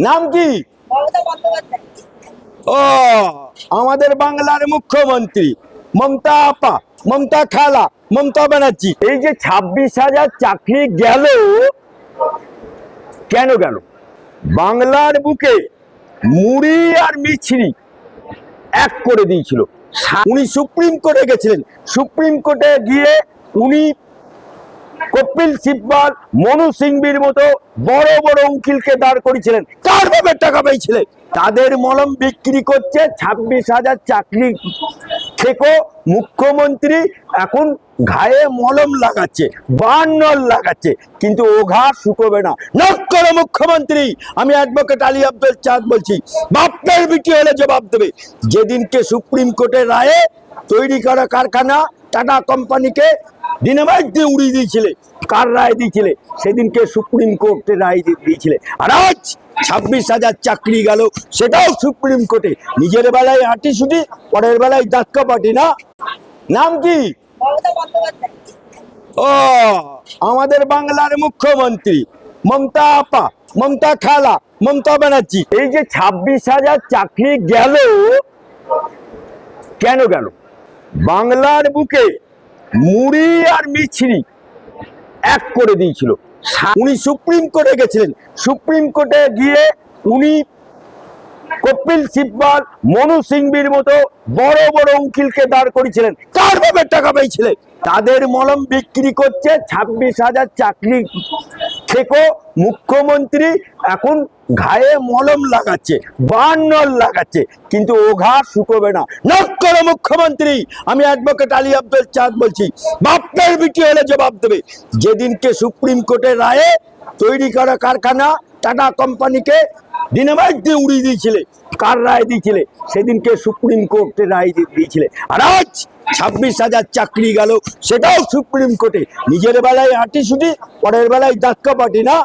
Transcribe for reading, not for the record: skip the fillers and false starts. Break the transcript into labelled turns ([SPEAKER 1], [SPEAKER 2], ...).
[SPEAKER 1] নাম কি? ও, আমাদের বাংলার মুখ্যমন্ত্রী মমতা আপা, মমতা খালা, মমতা ব্যানার্জি। এই যে 26,000 চাকরি গেল, কেন গেল? বাংলার বুকে মুড়ি আর মিছরি এক করে দিয়েছিল। উনি সুপ্রিম কোর্টে গেছিলেন। সুপ্রিম কোর্টে গিয়ে উনি কপিল সিব্বল, মনু সিংভির মতো বড় বড় উকিলকে দাঁড় করেছিলেন। কার ভাবে টাকা পেয়েছিলেন? তাদের মলম বিক্রি করছে। 26,000 চাকরি থেকেও মুখ্যমন্ত্রী এখন ঘায়ে মলম লাগাচ্ছে, বার্নল লাগাচ্ছে, কিন্তু ও ঘা শুকোবে না। নক করো মুখ্যমন্ত্রী। আমি অ্যাডভোকেট আলী আব্দুল চাঁদ বলছি, বাপের বিটি হলে জবাব দেবে। যেদিনকে সুপ্রিম কোর্টের রায়ে তৈরি করা কারখানা টাটা কোম্পানিকে ডিনামাইট দিয়ে উড়িয়ে দিয়েছিলে, কার রায় দিয়েছিলে? সেদিনকে সুপ্রিম কোর্টের রায় দিয়েছিলে। আর আজ 26,000 চাকরি গেল, সেটাও সুপ্রিম কোর্টে। নিজের বেলায় আটি সুটি, পরের বেলায় দাক্কা পাটি না। নাম কি? ও, আমাদের বাংলার মুখ্যমন্ত্রী মমতা আপা, মমতা খালা, মমতা ব্যানার্জি। এই যে 26,000 চাকরি গেল, কেন গেল? বাংলার বুকে মুড়ি আর মিছরি এক করে দিয়েছিল। উনি সুপ্রিম কোর্টে গেছিলেন। সুপ্রিম কোর্টে গিয়ে উনি কপিল সিব্বল, মনু সিংভির মতো বড় বড় উকিলকে দাঁড় করেছিলেন। কার ভাবে টাকা পেয়েছিলেন? তাদের মলম বিক্রি করছে। 26,000 চাকরি থেকেও মুখ্যমন্ত্রী এখন ঘায়ে মলম লাগাচ্ছে, বার্নল লাগাচ্ছে, কিন্তু ও ঘা শুকোবে না। নক করো মুখ্যমন্ত্রী। আমি অ্যাডভোকেট আলী আব্দুল চাঁদ বলছি, বাপের বিটি হলে জবাব দেবে। যেদিনকে সুপ্রিম কোর্টের রায়ে তৈরি করা কারখানা টাটা কোম্পানিকে ডিনামাইট দিয়ে উড়িয়ে দিয়েছিলে, কার রায় দিয়েছিলে? সেদিনকে সুপ্রিম কোর্টের রায় দিয়েছিলে। আর আজ 26,000 চাকরি গেল, সেটাও সুপ্রিম কোর্টে। নিজের বেলায় আটি সুটি, পরের বেলায় দাক্কা পাটি না।